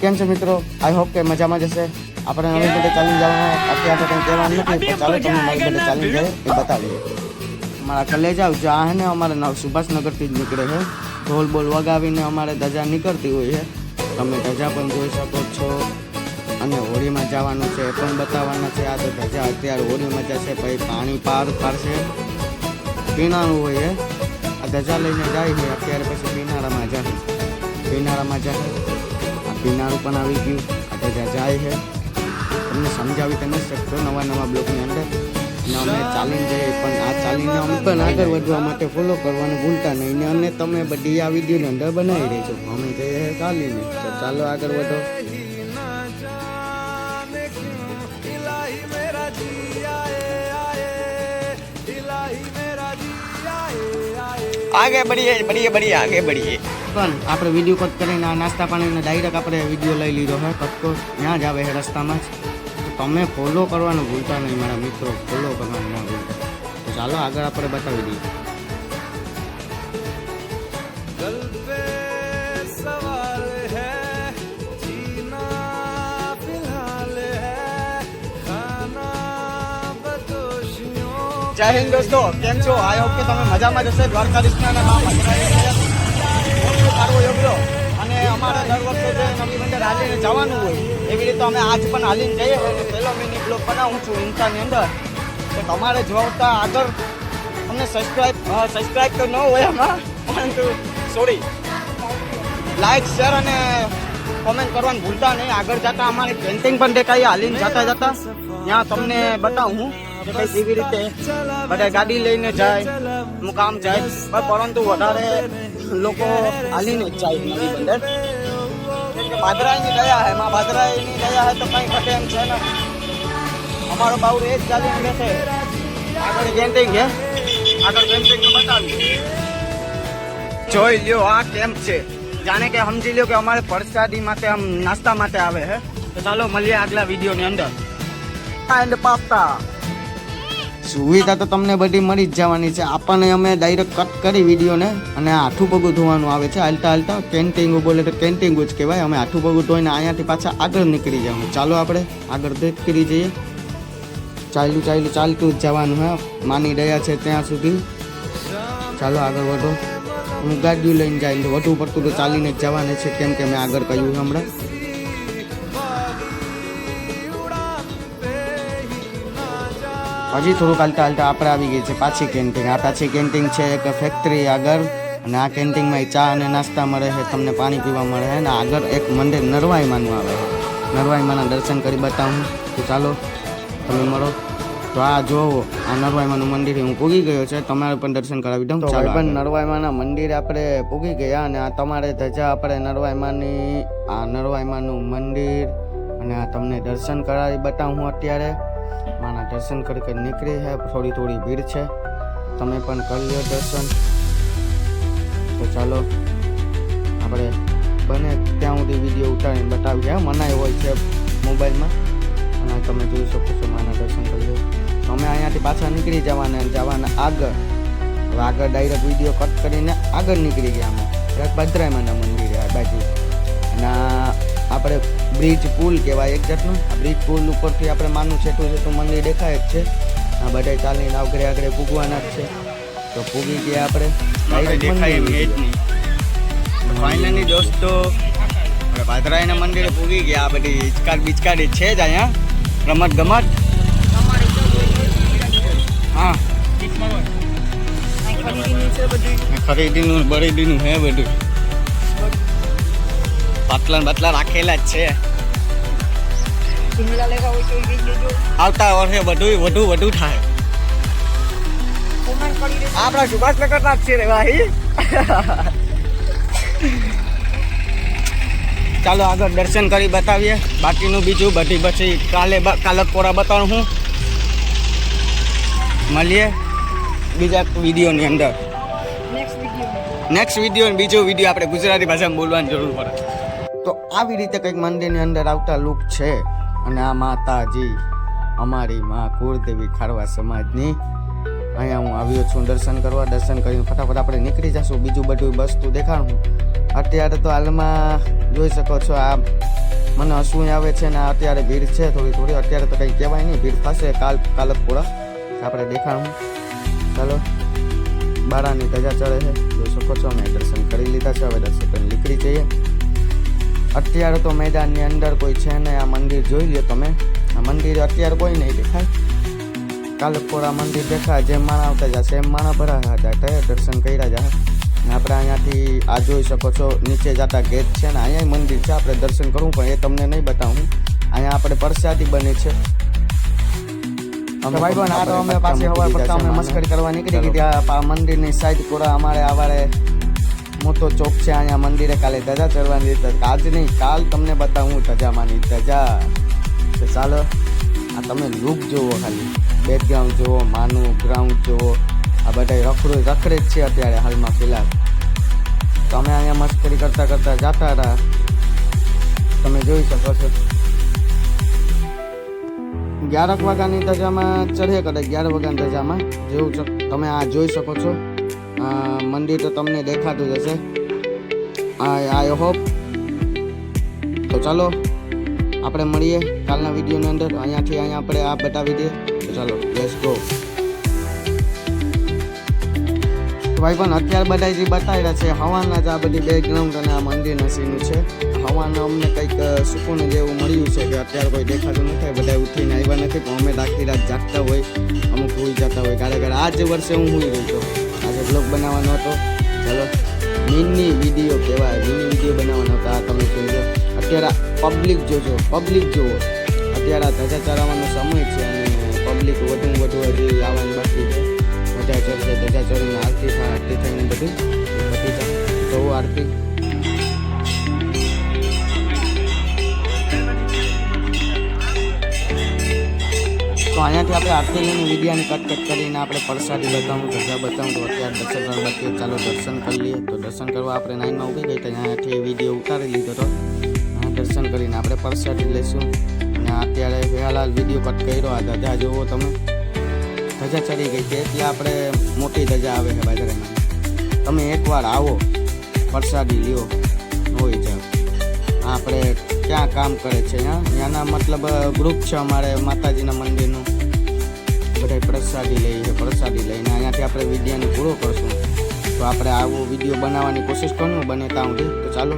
કેમ છે મિત્રો? આઈ હોપ કે મજામાં જશે. આપણે નવી બધે ચાલી જવાનું અત્યારે કંઈ કહેવાનું નથી, પણ ચાલો તમને નવી બધે ચાલી જાય એ બતાવીએ. અમારા કલેજા જ્યાં હે ને અમારે સુભાષનગરથી જ નીકળે છે. ઢોલ બોલ વગાવીને અમારે ધજા નીકળતી હોય છે. તમે ધજા પણ જોઈ શકો છો. અને હોળીમાં જવાનું છે એ પણ બતાવવાના છે. આ તો ધજા અત્યારે હોળીમાં જશે, પછી પાણી પાર પાડશે, પીણાનું હોય છે. આ ધજા લઈને જાય છે અત્યારે, પછી પીનારામાં જાય. પીનારામાં જાય, આ પીનારું પણ આવી ગયું. આ ધજા જાય છે. તમને સમજાવી તો નથી શકતો નવા બ્લોકની અંદર. અને અમે ચાલીને જઈએ, પણ આ ચાલીને અમે પણ આગળ વધવા માટે ફોલો કરવાનું ભૂલતા નહીં. અને તમે બધી આ વિડીયોની અંદર બનાવી રહેજો. અમે જઈએ ચાલીને, તો ચાલો આગળ વધો. आगे बढ़िए बढ़िए बढ़िए आगे बढ़िए. પણ આપણે વિડીયો કટ કરીને આ નાસ્તા પાણીને ડાયરેક્ટ આપણે વિડીયો લઈ લીધો છે. કટકો ત્યાં જ આવે છે રસ્તામાં જ. તો તમે ફોલો કરવાનું ભૂલતા નહીં મારા મિત્રો, ફોલો કરવાનું ના ભૂલતા. તો ચાલો આગળ આપણે બતાવી દઈએ. જય હિન્દ દોસ્તો, કેમ છો? આઈ હોપ કે તમે મજામાં જશે. દ્વારકાધીશના નામમાં સારો યોગ્યો. અને અમારે દર વખતે જે નવી મંદિર હાલીને જવાનું હોય એવી રીતે અમે આજ પણ હાલીને જઈએ. અને પહેલો મિની બ્લોગ બનાવું છું ઇન્સ્ટાની અંદર. તો તમારે જોતા આગળ અમને સબસ્ક્રાઈબ તો ન હોય એમાં, પરંતુ સોરી, લાઈક શેર અને કોમેન્ટ કરવાનું ભૂલતા નહીં. આગળ જતા અમારી પેન્ટિંગ પણ દેખાય હાલીને જતા ત્યાં તમને બતાવું હું કે કઈ કેવી રીતે બધા ગાડી લઈને જાય, મુકામ જાય, પરંતુ વધારે લોકો હાલીને જ જાય નવી બંદર. બાદરાઈની ગયા હે, માં બાદરાઈની ગયા હે તો કંઈ ઘટે એમ છે ને. અમારો બાઉર એ જ ચાલીને બેસે. આગળ પેન્ટિંગ છે, આગળ પેન્ટિંગ બતાવી જોઈ લ્યો. આ કેમ્પ છે, જાણે કે સમજી લ્યો કે અમારે પ્રસાદી માટે આમ નાસ્તા માટે આવે છે. તો ચાલો મળીએ આગલા વિડીયોની અંદર. એન્ડ પાસ્તા સુવિધા તો તમને બધી મળી જ જવાની છે. આપણને અમે ડાયરેક્ટ કટ કરી વિડીયોને, અને આઠું પગું ધોવાનું આવે છે. હાલતા કેન્ટિંગ બોલે તો કેન્ટિંગ જ કહેવાય. અમે આઠું પગું ધોઈને અહીંયાથી પાછા આગળ નીકળી જવાનું. ચાલો આપણે આગળ નીકળી જઈએ. ચાલતું જ જવાનું હે, માની રહ્યા છે ત્યાં સુધી. ચાલો આગળ વધો. હું ગાડીઓ લઈને જાય, વધુ પડતું તો ચાલીને જ જવાનું છે, કેમ કે મેં આગળ કહ્યું હમણાં. હજી થોડુંક હાલતા આપણે આવી ગઈ છે પાછી કેન્ટીન. આ પાછી કેન્ટીન છે એક ફેક્ટરી આગળ, અને આ કેન્ટીનમાં ચા અને નાસ્તા મળે છે, તમને પાણી પીવા મળે છે. અને આગળ એક મંદિર નરવાઈમાનું આવે છે. નરવાઈમાના દર્શન કરી બતાવું. તો ચાલો તમે મળો. તો આ જોવો, આ નરવાઈમાનું મંદિર હું પૂગી ગયો છે. તમારે પણ દર્શન કરાવી દઉં. ચાલો પણ નરવાઈમાના મંદિર આપણે પૂગી ગયા. અને આ તમારે ધજા આપણે નરવાઈમાનું મંદિર, અને આ તમને દર્શન કરાવી બતાવું હું અત્યારે. માના દર્શન કરી નીકળી છે. થોડી ભીડ છે, તમે પણ કરી લો દર્શન. તો ચાલો આપણે બને ત્યાં સુધી વિડીયો ઉતારીને બતાવીએ. મનાઈ હોય છે મોબાઈલમાં, અને તમે જોઈ શકો છો. માના દર્શન કરી લો. અમે અહીંયાથી પાછા નીકળી જવાના આગળ. હવે આગળ ડાયરેક્ટ વિડીયો કટ કરીને આગળ નીકળી ગયા અમે બદ્રાઈમાના મંદિરે આ બાજુ. અને આપણે બ્રિજ પુલ કહેવાય એક જાતનું. આ બ્રિજ પુલ ઉપરથી આપણે માનું છેટું મંદિર દેખાય જ છે. આ બધા ચાલીને આગળ પૂગવાના જ છે. તો પૂગી ગયા આપણે. ફાઇનલી દોસ્તો આપણે ભાદરાઈના મંદિરે પૂગી ગયા. આ બધી હિચકાડી છે જ અહીંયા રમત ગમત. હા, ખરીદીનું બરીદીનું હે બધું. બાટલા રાખેલા જ છે. આવતા વર્ષે વધુ થાય. આપણા સુભાષનગર ના જ છે રે ભાઈ. ચાલો આગળ દર્શન કરી બતાવીએ. બાકીનું બીજું બધી પછી કાલે કોરા બતાવું હું. મળીએ બીજા વિડીયોની અંદર. નેક્સ્ટ વિડીયો બીજો વિડીયો આપણે ગુજરાતી ભાષામાં બોલવાની જરૂર પડે. તો આવી રીતે કંઈક મંદિરની અંદર આવતા લુક છે. અને આ માતાજી અમારી માં કુળદેવી ખારવા સમાજની. અહીંયા હું આવ્યો છું દર્શન કરવા. દર્શન કરીને ફટાફટ આપણે નીકળી જશું. બીજું બધું વસ્તુ દેખાડું. અત્યારે તો હાલમાં જોઈ શકો છો આ મને હસવું આવે છે ને અત્યારે ભીડ છે થોડી અત્યારે તો કંઈ કહેવાય નહીં, ભીડ થશે કાલ પૂરા આપણે દેખાડું. ચાલો બારાની ધજા ચડે છે જોઈ શકો છો. અમે દર્શન કરી લીધા છે, હવે દર્શન કરીને નીકળી જઈએ. અત્યારે તો મેદાનની અંદર કોઈ છે ને, આ મંદિર જોઈ લ્યો તમે. આ મંદિર અત્યારે કોઈ નહીં દેખાય, કાલપોરા મંદિર દેખાય. જેમ માણા આવતા જશે એમ માણા ભરાયા જાય, દર્શન કર્યા જાય. ને આપણે અહીંયાથી આ જોઈ શકો છો નીચે જતા ગેટ છે ને, અહીંયા મંદિર છે. આપણે દર્શન કરવું પણ એ તમને નહીં બતાવું. અહીંયા આપણે પ્રસાદી બને છે. ભાઈ બન આ તો અમે પાછી હવાર પડતા અમે મસ્કરી કરવા નીકળી ગયા. આ મંદિરની સાઈડ પૂરા અમારે આવારે મોટો ચોક છે, અહીંયા મંદિરે કાલે ધજા ચડવાની. આજ નહીં કાલ તમને બતાવું ધજામાંની ધજા. તો ચાલો આ તમે લુક જુઓ, ખાલી બેકગ્રાઉન્ડ જુઓ, માનું ગ્રાઉન્ડ જુઓ. આ બધા રખડે જ છે અત્યારે હાલમાં ફિલહાલ. તો અમે અહીંયા મસ્કરી કરતા જતા હતા, તમે જોઈ શકો છો. 11 વાગ્યાની ધજામાં ચડે કરે, 11 વાગ્યાની ધજામાં જેવું તમે આ જોઈ શકો છો. મંદિર તો તમને દેખાતું જ હશે. I hope. તો ચાલો આપણે મળીએ કાલના વિડીયોની અંદર. અહીંયાથી આપણે આ બતાવી દઈએ. તો ચાલો લેટ્સ ગો. ભાઈ પણ અત્યારે બધા જે બતાવી રહ્યા છે હવાના જ આ બધી બેકગ્રાઉન્ડ અને આ મંદિરના સીનું છે. હવાના અમને કંઈક સુકૂન જેવું મળ્યું છે કે અત્યારે કોઈ દેખાતું નથી, બધા ઉઠીને આવ્યા નથી. પણ અમે આખી રાત જાગતા હોય, અમુક હોઈ જતા હોય ગાડે. આ જ વર્ષે હું હોઈ રહ્યો હતો. આજે બ્લોગ બનાવવાનો હતો. ચાલો મિની વિડીયો કહેવાય, મિની વિડીયો બનાવવાનો હતો. આ તમે જોઈ લો. અત્યારે પબ્લિક જોજો, પબ્લિક જુઓ. અત્યારે આ ધજા ચડાવવાનો સમય છે અને પબ્લિક વધુ હજી આવવાની બાકી છે. ધજા ચડશે, ધજા ચડીને આરતી થઈને બધું પતી જાય. તો આરતી તો અહીંયાથી આપણે આરતી લઈને વિડીયાની કટ કરીને આપણે પ્રસાદી બતાવું, ધજા બતાવું. તો અત્યારે દર્શન કરવા બાકી, ચાલો દર્શન કરી લઈએ. તો દર્શન કરવા આપણે 9માં ઊભી ગઈ તો અહીંયાથી વિડીયો ઉતારી લીધો હતો. દર્શન કરીને આપણે પ્રસાદી લઈશું. અને અત્યારે હાલ વિડીયો કટ કર્યો. આ ધજા જુઓ તમે, ધજા ચડી ગઈ છે એટલે આપણે મોટી ધજા આવે છે બાજરામાં. તમે એકવાર આવો, પ્રસાદી લ્યો, હોય જાવ. આપણે ક્યાં કામ કરે છે ત્યાંના મતલબ ગ્રુપ છે અમારે માતાજીના મંદિરનું. બધા પ્રસાદી લઈને અહીંયાથી આપણે વિડીયોને પૂરો કરશું. તો આપણે આવો વિડીયો બનાવવાની કોશિશ કરવું બને ત્યાં સુધી. તો ચાલો.